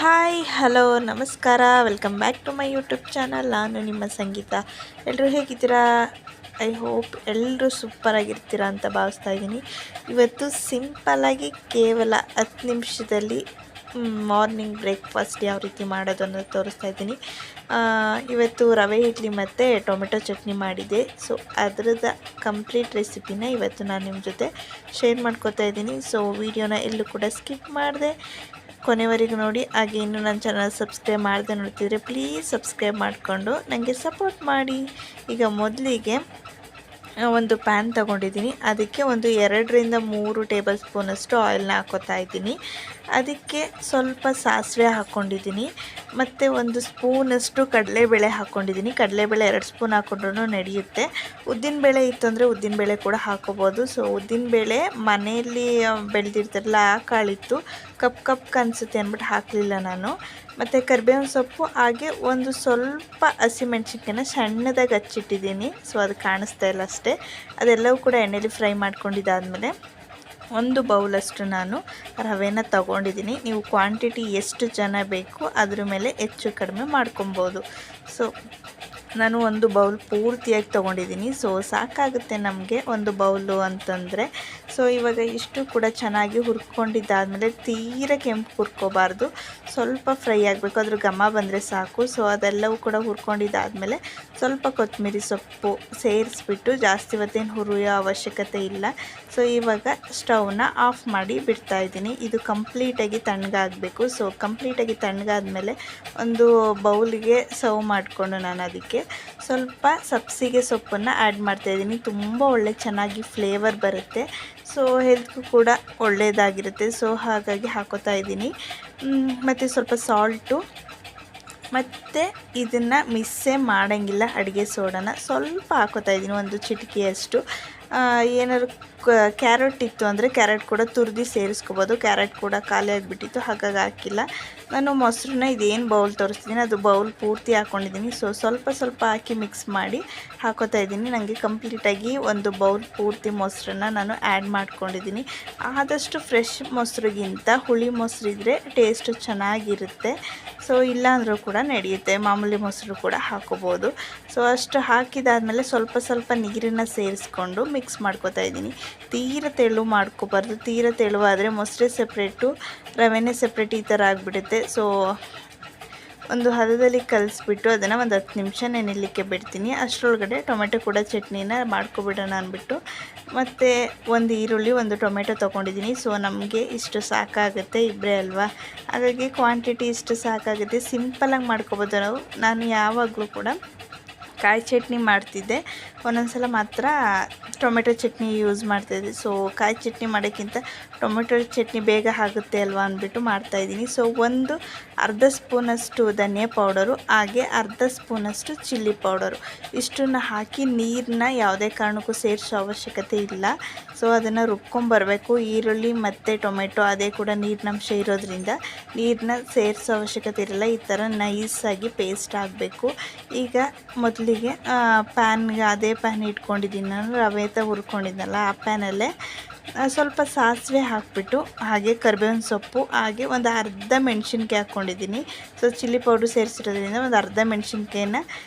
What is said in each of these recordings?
Hi hello ನಮಸ್ಕಾರ welcome back to my YouTube channel. ನಾನು ನಿಮ್ಮ ಸಂಗೀತ. ಎಲ್ಲರೂ ಹೇಗಿದ್ದೀರಾ? ಐ ಹೋಪ್ ಎಲ್ಲರೂ ಸೂಪರಾಗಿರ್ತೀರಾ ಅಂತ ಭಾವಿಸ್ತಾ ಇದ್ದೀನಿ. ಇವತ್ತು ಸಿಂಪಲ್ಲಾಗಿ ಕೇವಲ 10 ನಿಮಿಷದಲ್ಲಿ ಮಾರ್ನಿಂಗ್ ಬ್ರೇಕ್ಫಾಸ್ಟ್ ಯಾವ ರೀತಿ ಮಾಡೋದು ಅನ್ನೋದು ತೋರಿಸ್ತಾ ಇದ್ದೀನಿ. ಇವತ್ತು ರವೆ ಇಡ್ಲಿ ಮತ್ತು ಟೊಮೆಟೊ ಚಟ್ನಿ ಮಾಡಿದೆ. ಸೊ ಅದರದ ಕಂಪ್ಲೀಟ್ ರೆಸಿಪಿನ ಇವತ್ತು ನಾನು ನಿಮ್ಮ ಜೊತೆ ಶೇರ್ ಮಾಡ್ಕೋತಾ ಇದ್ದೀನಿ. ಸೊ ವಿಡಿಯೋನ ಎಲ್ಲೂ ಕೂಡ ಸ್ಕಿಪ್ ಮಾಡಿದೆ ಕೊನೆವರೆಗೂ ನೋಡಿ. ಹಾಗೆ ಇನ್ನೂ ನನ್ನ ಚಾನಲ್ ಸಬ್ಸ್ಕ್ರೈಬ್ ಮಾಡದೆ ನೋಡ್ತಿದ್ರೆ ಪ್ಲೀಸ್ ಸಬ್ಸ್ಕ್ರೈಬ್ ಮಾಡಿಕೊಂಡು ನನಗೆ ಸಪೋರ್ಟ್ ಮಾಡಿ. ಈಗ ಮೊದಲಿಗೆ ಒಂದು ಪ್ಯಾನ್ ತೊಗೊಂಡಿದ್ದೀನಿ. ಅದಕ್ಕೆ ಒಂದು 2-3 ಟೇಬಲ್ ಸ್ಪೂನಷ್ಟು ಆಯಿಲ್ನ ಹಾಕೋತಾ ಇದ್ದೀನಿ. ಅದಕ್ಕೆ ಸ್ವಲ್ಪ ಸಾಸಿವೆ ಹಾಕ್ಕೊಂಡಿದ್ದೀನಿ ಮತ್ತು 1 ಸ್ಪೂನಷ್ಟು ಕಡಲೆಬೇಳೆ ಹಾಕ್ಕೊಂಡಿದ್ದೀನಿ. ಕಡಲೆಬೇಳೆ 2 ಸ್ಪೂನ್ ಹಾಕ್ಕೊಂಡ್ರೂ ನಡೆಯುತ್ತೆ. ಉದ್ದಿನಬೇಳೆ ಇತ್ತು ಅಂದರೆ ಉದ್ದಿನಬೇಳೆ ಕೂಡ ಹಾಕೋಬೋದು. ಸೊ ಉದ್ದಿನಬೇಳೆ ಮನೆಯಲ್ಲಿ ಬೆಳೆದಿರ್ತಾರಲ್ಲ ಆ ಕಾಳಿತ್ತು, ಕಪ್ ಅನಿಸುತ್ತೆ ಅಂದ್ಬಿಟ್ಟು ಹಾಕಲಿಲ್ಲ ನಾನು. ಮತ್ತು ಕರಿಬೇವಿನ ಸೊಪ್ಪು, ಹಾಗೆ ಒಂದು ಸ್ವಲ್ಪ ಹಸಿಮೆಣ್ಸಿನ್ಕಾಯಿನ ಸಣ್ಣದಾಗಿ ಹಚ್ಚಿಟ್ಟಿದ್ದೀನಿ. ಸೊ ಅದು ಕಾಣಿಸ್ತಾ ಇಲ್ಲ ಅಷ್ಟೇ. ಅದೆಲ್ಲವೂ ಕೂಡ ಎಣ್ಣೆಲಿ ಫ್ರೈ ಮಾಡ್ಕೊಂಡಿದ್ದಾದಮೇಲೆ 1 ಬೌಲಷ್ಟು ನಾನು ರವೆನ ತಗೊಂಡಿದ್ದೀನಿ. ನೀವು ಕ್ವಾಂಟಿಟಿ ಎಷ್ಟು ಜನ ಬೇಕು ಅದ್ರ ಮೇಲೆ ಹೆಚ್ಚು ಕಡಿಮೆ ಮಾಡ್ಕೊಬೋದು. ಸೊ ನಾನು 1 ಬೌಲ್ ಪೂರ್ತಿಯಾಗಿ ತೊಗೊಂಡಿದ್ದೀನಿ. ಸೊ ಸಾಕಾಗುತ್ತೆ ನಮಗೆ 1 ಬೌಲು ಅಂತಂದರೆ. ಸೊ ಇವಾಗ ಇಷ್ಟು ಕೂಡ ಚೆನ್ನಾಗಿ ಹುರ್ಕೊಂಡಿದ್ದಾದಮೇಲೆ ತೀರ ಕೆಂಪು ಹುರ್ಕೋಬಾರ್ದು, ಸ್ವಲ್ಪ ಫ್ರೈ ಆಗಬೇಕು, ಅದ್ರ ಘಮ ಬಂದರೆ ಸಾಕು. ಸೊ ಅದೆಲ್ಲವೂ ಕೂಡ ಹುರ್ಕೊಂಡಿದ್ದಾದಮೇಲೆ ಸ್ವಲ್ಪ ಕೊತ್ತಂಬರಿ ಸೊಪ್ಪು ಸೇರಿಸ್ಬಿಟ್ಟು ಜಾಸ್ತಿ ಹೊತ್ತೇನು ಹುರಿಯೋ ಅವಶ್ಯಕತೆ ಇಲ್ಲ. ಸೊ ಇವಾಗ ಸ್ಟವ್ನ ಆಫ್ ಮಾಡಿ ಬಿಡ್ತಾಯಿದ್ದೀನಿ. ಇದು ಕಂಪ್ಲೀಟಾಗಿ ತಣ್ಣಗಾಗಬೇಕು. ಸೊ ಕಂಪ್ಲೀಟಾಗಿ ತಣ್ಣಗಾದ್ಮೇಲೆ ಒಂದು ಬೌಲಿಗೆ ಸರ್ವ್ ಮಾಡಿಕೊಂಡು ನಾನು ಅದಕ್ಕೆ ಸ್ವಲ್ಪ ಸಬ್ಸಿಗೆ ಸೊಪ್ಪನ್ನು ಆ್ಯಡ್ ಮಾಡ್ತಾಯಿದ್ದೀನಿ. ತುಂಬ ಚೆನ್ನಾಗಿ ಫ್ಲೇವರ್ ಬರುತ್ತೆ. ಸೊ ಹೆಲ್ತ್ಗೂ ಕೂಡ ಒಳ್ಳೆಯದಾಗಿರುತ್ತೆ. ಸೊ ಹಾಗಾಗಿ ಹಾಕೋತಾ ಇದ್ದೀನಿ. ಮತ್ತು ಸ್ವಲ್ಪ ಸಾಲ್ಟು, ಮತ್ತು ಇದನ್ನು ಮಿಸ್ಸೇ ಮಾಡೋಂಗಿಲ್ಲ, ಅಡುಗೆ ಸೋಡಾನ ಸ್ವಲ್ಪ ಹಾಕೋತಾ ಇದ್ದೀನಿ, 1 ಚಿಟಿಕೆಯಷ್ಟು. ಏನಾದ್ರು ಕ್ಯಾರೆಟ್ ಇತ್ತು ಅಂದರೆ ಕ್ಯಾರೆಟ್ ಕೂಡ ತುರಿದು ಸೇರಿಸ್ಕೋಬೋದು. ಕ್ಯಾರೆಟ್ ಕೂಡ ಖಾಲಿ ಆಗಿಬಿಟ್ಟಿತ್ತು, ಹಾಗಾಗಿ ಹಾಕಿಲ್ಲ ನಾನು. ಮೊಸರನ್ನ ಇದೇನು ಬೌಲ್ ತೋರಿಸ್ತಿದ್ದೀನಿ ಅದು ಬೌಲ್ ಪೂರ್ತಿ ಹಾಕ್ಕೊಂಡಿದ್ದೀನಿ. ಸೊ ಸ್ವಲ್ಪ ಹಾಕಿ ಮಿಕ್ಸ್ ಮಾಡಿ ಹಾಕೋತಾ ಇದ್ದೀನಿ. ನನಗೆ ಕಂಪ್ಲೀಟಾಗಿ 1 ಬೌಲ್ ಪೂರ್ತಿ ಮೊಸರನ್ನ ನಾನು ಆ್ಯಡ್ ಮಾಡ್ಕೊಂಡಿದ್ದೀನಿ. ಆದಷ್ಟು ಫ್ರೆಶ್ ಮೊಸರಿಗಿಂತ ಹುಳಿ ಮೊಸರಿದ್ರೆ ಟೇಸ್ಟು ಚೆನ್ನಾಗಿರುತ್ತೆ. ಸೊ ಇಲ್ಲಾಂದರೂ ಕೂಡ ನಡೆಯುತ್ತೆ, ಮಾಮೂಲಿ ಮೊಸರು ಕೂಡ ಹಾಕೋಬೋದು. ಸೊ ಅಷ್ಟು ಹಾಕಿದಾದಮೇಲೆ ಸ್ವಲ್ಪ ನೀರನ್ನು ಸೇರಿಸ್ಕೊಂಡು ಮಿಕ್ಸ್ ಮಾಡ್ಕೋತಾ ಇದ್ದೀನಿ. ತೀರ ತೆಳು ಮಾಡ್ಕೋಬಾರ್ದು. ತೀರ ತೆಳುವಾದರೆ ಮೊಸರೇ ಸಪ್ರೇಟು, ರವೆನೇ ಸಪ್ರೇಟ್, ಈ ಥರ ಆಗಿಬಿಡುತ್ತೆ. ಸೊ ಒಂದು ಹದದಲ್ಲಿ ಕಲಿಸ್ಬಿಟ್ಟು ಅದನ್ನು ಒಂದು 10 ನಿಮಿಷ ನೆನೆಯಲಿಕ್ಕೆ ಬಿಡ್ತೀನಿ. ಅಷ್ಟರೊಳಗಡೆ ಟೊಮೆಟೊ ಕೂಡ ಚಟ್ನಿನ ಮಾಡ್ಕೊಬಿಡೋಣ ಅಂದ್ಬಿಟ್ಟು ಮತ್ತು 1 ಈರುಳ್ಳಿ 1 ಟೊಮೆಟೊ ತೊಗೊಂಡಿದ್ದೀನಿ. ಸೊ ನಮಗೆ ಇಷ್ಟು ಸಾಕಾಗುತ್ತೆ, ಇಬ್ಬರೇ ಅಲ್ವಾ, ಹಾಗಾಗಿ ಕ್ವಾಂಟಿಟಿ ಇಷ್ಟು ಸಾಕಾಗುತ್ತೆ. ಸಿಂಪಲಾಗಿ ಮಾಡ್ಕೊಬೋದು ನಾವು. ನಾನು ಯಾವಾಗಲೂ ಕೂಡ ಕಾಯಿ ಚಟ್ನಿ ಮಾಡ್ತಿದ್ದೆ, ಒಂದೊಂದು ಸಲ ಮಾತ್ರ ಟೊಮೆಟೊ ಚಟ್ನಿ ಯೂಸ್ ಮಾಡ್ತಾಯಿದ್ದೆ. ಸೊ ಕಾಯಿ ಚಟ್ನಿ ಮಾಡೋಕ್ಕಿಂತ ಟೊಮೆಟೊ ಚಟ್ನಿ ಬೇಗ ಆಗುತ್ತೆ ಅಲ್ವಾ ಅಂದ್ಬಿಟ್ಟು ಮಾಡ್ತಾಯಿದ್ದೀನಿ. ಸೊ ಒಂದು ಅರ್ಧ ಸ್ಪೂನಷ್ಟು ಧನಿಯಾ ಪೌಡರು, ಹಾಗೆ ಅರ್ಧ ಸ್ಪೂನಷ್ಟು ಚಿಲ್ಲಿ ಪೌಡರು, ಇಷ್ಟನ್ನು ಹಾಕಿ ನೀರನ್ನ ಯಾವುದೇ ಕಾರಣಕ್ಕೂ ಸೇರಿಸೋ ಅವಶ್ಯಕತೆ ಇಲ್ಲ. ಸೊ ಅದನ್ನು ರುಬ್ಕೊಂಬರಬೇಕು. ಈರುಳ್ಳಿ ಮತ್ತು ಟೊಮೆಟೊ ಅದೇ ಕೂಡ ನೀರಿನಂಶ ಇರೋದ್ರಿಂದ ನೀರನ್ನ ಸೇರಿಸೋ ಅವಶ್ಯಕತೆ ಇರಲ್ಲ. ಈ ಥರ ನೈಸಾಗಿ ಪೇಸ್ಟ್ ಆಗಬೇಕು. ಈಗ ಮೊದಲಿಗೆ ಪ್ಯಾನ್ಗೆ, ಅದೇ ಪ್ಯಾನ್ ಇಟ್ಕೊಂಡಿದ್ದೀನಿ ನಾನು, ರವೆ ಹುರ್ಕೊಂಡಿದ್ನಲ್ಲ ಆ ಪ್ಯಾನಲ್ಲೇ ಸ್ವಲ್ಪ ಸಾಸಿವೆ ಹಾಕಿಬಿಟ್ಟು, ಹಾಗೆ ಕರಿಬೇವಿನ ಸೊಪ್ಪು, ಹಾಗೆ ಒಂದು ಅರ್ಧ ಮೆಣಸಿನ್ಕಾಯಿ ಹಾಕ್ಕೊಂಡಿದ್ದೀನಿ. ಸೊ ಚಿಲ್ಲಿ ಪೌಡ್ರ್ ಸೇರಿಸಿರೋದ್ರಿಂದ ಒಂದು ಅರ್ಧ ಮೆಣಸಿನ್ಕಾಯಿನ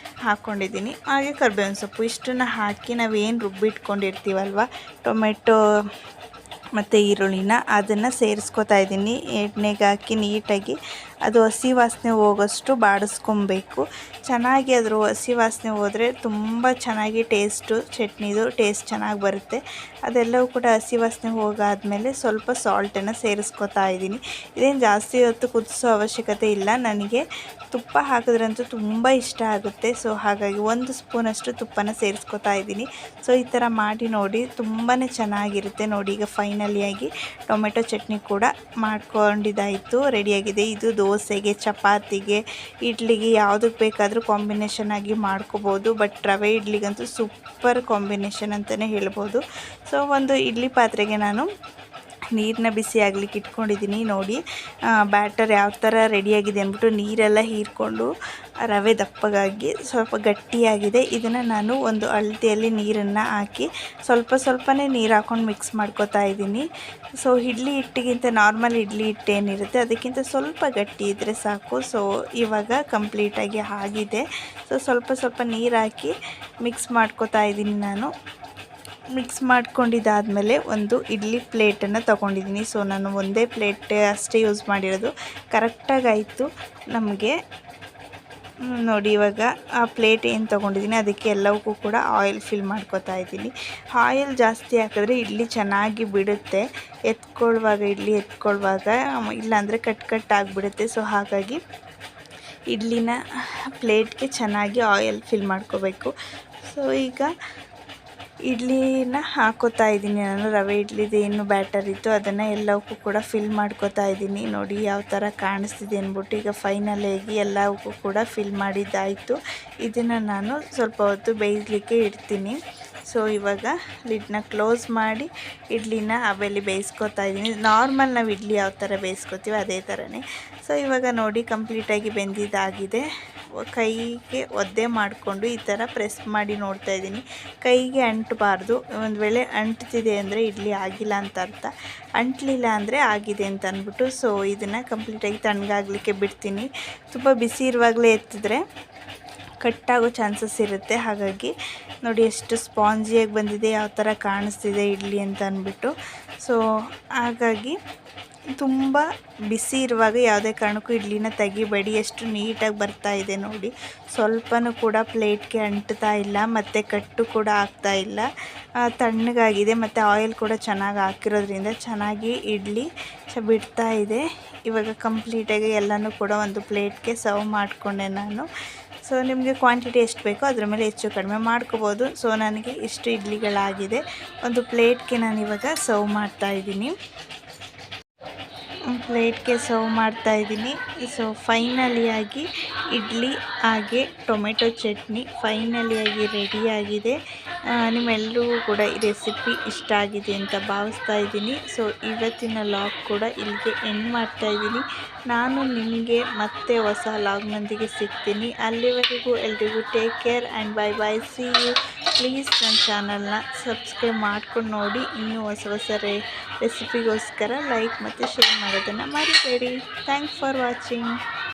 ಹಾಕ್ಕೊಂಡಿದ್ದೀನಿ, ಹಾಗೆ ಕರಿಬೇವಿನ ಸೊಪ್ಪು, ಇಷ್ಟನ್ನು ಹಾಕಿ ನಾವೇನು ರುಬ್ಬಿಟ್ಕೊಂಡಿರ್ತೀವಲ್ವ ಟೊಮೆಟೊ ಮತ್ತು ಈರುಳ್ಳಿನ ಅದನ್ನು ಸೇರಿಸ್ಕೊತಾ ಇದ್ದೀನಿ. ಎಣ್ಣೆಗೆ ಹಾಕಿ ನೀಟಾಗಿ ಅದು ಹಸಿ ವಾಸನೆ ಹೋಗೋಷ್ಟು ಬಾಡಿಸ್ಕೊಬೇಕು. ಚೆನ್ನಾಗಿ ಅದ್ರ ಹಸಿ ವಾಸನೆ ಹೋದರೆ ತುಂಬ ಚೆನ್ನಾಗಿ ಟೇಸ್ಟು, ಚಟ್ನಿದು ಟೇಸ್ಟ್ ಚೆನ್ನಾಗಿ ಬರುತ್ತೆ. ಅದೆಲ್ಲವೂ ಕೂಡ ಹಸಿ ವಾಸನೆ ಹೋಗಾದಮೇಲೆ ಸ್ವಲ್ಪ ಸಾಲ್ಟನ್ನು ಸೇರಿಸ್ಕೊತಾ ಇದ್ದೀನಿ. ಇದೇನು ಜಾಸ್ತಿ ಹೊತ್ತು ಕುದಿಸೋ ಅವಶ್ಯಕತೆ ಇಲ್ಲ. ನನಗೆ ತುಪ್ಪ ಹಾಕಿದ್ರಂತೂ ತುಂಬ ಇಷ್ಟ ಆಗುತ್ತೆ. ಸೊ ಹಾಗಾಗಿ 1 ಸ್ಪೂನಷ್ಟು ತುಪ್ಪನ ಸೇರಿಸ್ಕೊತಾ ಇದ್ದೀನಿ. ಸೊ ಈ ಥರ ಮಾಡಿ ನೋಡಿ, ತುಂಬಾ ಚೆನ್ನಾಗಿರುತ್ತೆ. ನೋಡಿ ಈಗ ಫೈನಲಿಯಾಗಿ ಟೊಮೆಟೊ ಚಟ್ನಿ ಕೂಡ ಮಾಡ್ಕೊಂಡಿದ್ದಾಯಿತು, ರೆಡಿಯಾಗಿದೆ. ಇದು ದೋಸೆಗೆ, ಚಪಾತಿಗೆ, ಇಡ್ಲಿಗೆ ಯಾವುದಕ್ಕೆ ಬೇಕಾದರೂ ಕಾಂಬಿನೇಷನ್ ಆಗಿ ಮಾಡ್ಕೋಬೋದು. ಬಟ್ ರವೆ ಇಡ್ಲಿಗಂತೂ ಸೂಪರ್ ಕಾಂಬಿನೇಷನ್ ಅಂತಲೇ ಹೇಳ್ಬೋದು. ಸೊ ಒಂದು ಇಡ್ಲಿ ಪಾತ್ರೆಗೆ ನಾನು ನೀರನ್ನ ಬಿಸಿ ಆಗ್ಲಿಕ್ಕೆ ಇಟ್ಕೊಂಡಿದ್ದೀನಿ. ನೋಡಿ ಬ್ಯಾಟರ್ ಯಾವ ಥರ ರೆಡಿಯಾಗಿದೆ ಅಂದ್ಬಿಟ್ಟು ನೀರೆಲ್ಲ ಹೀರ್ಕೊಂಡು ರವೆ ದಪ್ಪಗಾಗಿ ಸ್ವಲ್ಪ ಗಟ್ಟಿಯಾಗಿದೆ. ಇದನ್ನು ನಾನು ಒಂದು ಅಳತೆಯಲ್ಲಿ ನೀರನ್ನು ಹಾಕಿ ಸ್ವಲ್ಪನೇ ನೀರು ಹಾಕ್ಕೊಂಡು ಮಿಕ್ಸ್ ಮಾಡ್ಕೊತಾ ಇದ್ದೀನಿ. ಸೊ ಇಡ್ಲಿ ಹಿಟ್ಟಿಗಿಂತ ನಾರ್ಮಲ್ ಇಡ್ಲಿ ಹಿಟ್ಟು ಏನಿರುತ್ತೆ ಅದಕ್ಕಿಂತ ಸ್ವಲ್ಪ ಗಟ್ಟಿ ಇದ್ದರೆ ಸಾಕು. ಸೊ ಇವಾಗ ಕಂಪ್ಲೀಟಾಗಿ ಆಗಿದೆ. ಸೊ ಸ್ವಲ್ಪ ನೀರು ಹಾಕಿ ಮಿಕ್ಸ್ ಮಾಡ್ಕೊತಾ ಇದ್ದೀನಿ. ನಾನು ಮಿಕ್ಸ್ ಮಾಡ್ಕೊಂಡಿದ್ದಾದಮೇಲೆ ಒಂದು ಇಡ್ಲಿ ಪ್ಲೇಟನ್ನು ತೊಗೊಂಡಿದ್ದೀನಿ. ಸೊ ನಾನು ಒಂದೇ ಪ್ಲೇಟ್ ಅಷ್ಟೇ ಯೂಸ್ ಮಾಡಿರೋದು, ಕರೆಕ್ಟಾಗಿ ಆಯಿತು ನಮಗೆ. ನೋಡಿ ಇವಾಗ ಆ ಪ್ಲೇಟ್ ಏನು ತೊಗೊಂಡಿದ್ದೀನಿ ಅದಕ್ಕೆ ಎಲ್ಲವಕ್ಕೂ ಕೂಡ ಆಯಿಲ್ ಫಿಲ್ ಮಾಡ್ಕೊತಾ ಇದ್ದೀನಿ. ಆಯಿಲ್ ಜಾಸ್ತಿ ಹಾಕಿದ್ರೆ ಇಡ್ಲಿ ಚೆನ್ನಾಗಿ ಬಿಡುತ್ತೆ ಇಡ್ಲಿ ಎತ್ಕೊಳ್ಳುವಾಗ, ಇಲ್ಲಾಂದರೆ ಕಟ್ ಆಗಿಬಿಡುತ್ತೆ. ಸೊ ಹಾಗಾಗಿ ಇಡ್ಲಿನ ಪ್ಲೇಟ್ಗೆ ಚೆನ್ನಾಗಿ ಆಯಿಲ್ ಫಿಲ್ ಮಾಡ್ಕೋಬೇಕು. ಸೊ ಈಗ ಇಡ್ಲಿನ ಹಾಕೋತಾ ಇದ್ದೀನಿ ನಾನು. ರವೆ ಇಡ್ಲಿದು ಏನು ಬ್ಯಾಟರ್ ಇತ್ತು ಅದನ್ನು ಎಲ್ಲವಕ್ಕೂ ಕೂಡ ಫಿಲ್ ಮಾಡ್ಕೋತಾ ಇದ್ದೀನಿ. ನೋಡಿ ಯಾವ ಥರ ಕಾಣಿಸ್ತಿದೆ ಅಂದ್ಬಿಟ್ಟು. ಈಗ ಫೈನಲಾಗಿ ಎಲ್ಲವಕ್ಕೂ ಕೂಡ ಫಿಲ್ ಮಾಡಿದ್ದಾಯಿತು. ಇದನ್ನು ನಾನು ಸ್ವಲ್ಪ ಹೊತ್ತು ಬೇಯಿಸಲಿಕ್ಕೆ ಇಡ್ತೀನಿ. ಸೊ ಇವಾಗ ಲಿಡ್ನ ಕ್ಲೋಸ್ ಮಾಡಿ ಇಡ್ಲಿನ ಹಬೆಯಲ್ಲಿ ಬೇಯಿಸ್ಕೊತಾ ಇದ್ದೀನಿ. ನಾರ್ಮಲ್ ನಾವು ಇಡ್ಲಿ ಯಾವ ಥರ ಬೇಯಿಸ್ಕೊತೀವಿ ಅದೇ ಥರನೇ. ಸೊ ಇವಾಗ ನೋಡಿ ಕಂಪ್ಲೀಟಾಗಿ ಬೆಂದಿದ್ದಾಗಿದೆ. ಕೈಗೆ ಒದ್ದೆ ಮಾಡಿಕೊಂಡು ಈ ಥರ ಪ್ರೆಸ್ ಮಾಡಿ ನೋಡ್ತಾ ಇದ್ದೀನಿ. ಕೈಗೆ ಅಂಟಬಾರ್ದು. ಒಂದು ವೇಳೆ ಅಂಟ್ತಿದೆ ಅಂದರೆ ಇಡ್ಲಿ ಆಗಿಲ್ಲ ಅಂತ ಅರ್ಥ, ಅಂಟಲಿಲ್ಲ ಅಂದರೆ ಆಗಿದೆ ಅಂತ ಅಂದ್ಬಿಟ್ಟು. ಸೊ ಇದನ್ನು ಕಂಪ್ಲೀಟಾಗಿ ತಣ್ಣಗಾಗಲಿಕ್ಕೆ ಬಿಡ್ತೀನಿ. ತುಂಬ ಬಿಸಿ ಇರುವಾಗಲೇ ಎತ್ತಿದ್ರೆ ಕಟ್ಟಾಗೋ ಚಾನ್ಸಸ್ ಇರುತ್ತೆ. ಹಾಗಾಗಿ ನೋಡಿ ಎಷ್ಟು ಸ್ಪಾಂಜಿಯಾಗಿ ಬಂದಿದೆ, ಯಾವ ಥರ ಕಾಣಿಸ್ತಿದೆ ಇಡ್ಲಿ ಅಂತ ಅಂದ್ಬಿಟ್ಟು. ಸೊ ಹಾಗಾಗಿ ತುಂಬ ಬಿಸಿ ಇರುವಾಗ ಯಾವುದೇ ಕಾರಣಕ್ಕೂ ಇಡ್ಲಿನ ತೆಗಿಬೇಡಿ. ಎಷ್ಟು ನೀಟಾಗಿ ಬರ್ತಾ ಇದೆ ನೋಡಿ. ಸ್ವಲ್ಪನೂ ಕೂಡ ಪ್ಲೇಟ್ಗೆ ಅಂಟ್ತಾ ಇಲ್ಲ ಮತ್ತು ಕಟ್ಟು ಕೂಡ ಆಗ್ತಾ ಇಲ್ಲ. ತಣ್ಣಗಾಗಿದೆ ಮತ್ತು ಆಯಿಲ್ ಕೂಡ ಚೆನ್ನಾಗಿ ಹಾಕಿರೋದ್ರಿಂದ ಚೆನ್ನಾಗಿ ಇಡ್ಲಿ ಬಿಡ್ತಾ ಇದೆ. ಇವಾಗ ಕಂಪ್ಲೀಟಾಗಿ ಎಲ್ಲನೂ ಕೂಡ ಒಂದು ಪ್ಲೇಟ್ಗೆ ಸರ್ವ್ ಮಾಡಿಕೊಂಡೆ ನಾನು. ಸೊ ನಿಮಗೆ ಕ್ವಾಂಟಿಟಿ ಎಷ್ಟು ಬೇಕೋ ಅದ್ರ ಮೇಲೆ ಹೆಚ್ಚು ಕಡಿಮೆ ಮಾಡ್ಕೋಬೋದು. ಸೊ ನನಗೆ ಇಷ್ಟು ಇಡ್ಲಿಗಳಾಗಿದೆ. ಒಂದು ಪ್ಲೇಟ್ಗೆ ನಾನು ಇವಾಗ ಸರ್ವ್ ಮಾಡ್ತಾಯಿದ್ದೀನಿ. ಪ್ಲೇಟ್ಗೆ ಸರ್ವ್ ಮಾಡ್ತಾಯಿದ್ದೀನಿ. ಸೊ ಫೈನಲಿಯಾಗಿ ಇಡ್ಲಿ ಹಾಗೆ ಟೊಮೆಟೊ ಚಟ್ನಿ ಫೈನಲಿಯಾಗಿ ರೆಡಿಯಾಗಿದೆ. ನಿಮ್ಮೆಲ್ಲರಿಗೂ ಕೂಡ ಈ ರೆಸಿಪಿ ಇಷ್ಟ ಆಗಿದೆ ಅಂತ ಭಾವಿಸ್ತಾ ಇದ್ದೀನಿ. ಸೊ ಇವತ್ತಿನ ಲಾಗ್ ಕೂಡ ಇಲ್ಲಿಗೆ ಎಂಡ್ ಮಾಡ್ತಾಯಿದ್ದೀನಿ. ನಾನು ನಿಮಗೆ ಮತ್ತೆ ಹೊಸ ಲಾಗ್ನೊಂದಿಗೆ ಸಿಗ್ತೀನಿ. ಅಲ್ಲಿವರೆಗೂ ಎಲ್ರಿಗೂ take care and bye bye, see you. Please ನನ್ನ ಚಾನಲ್ನ ಸಬ್ಸ್ಕ್ರೈಬ್ ಮಾಡ್ಕೊಂಡು ನೋಡಿ. ಇನ್ನೂ ಹೊಸ ರೆಸಿಪಿಗೋಸ್ಕರ ಲೈಕ್ ಮತ್ತು ಶೇರ್ ಮಾಡೋದನ್ನು ಮರಿಬೇಡಿ. Thanks for watching.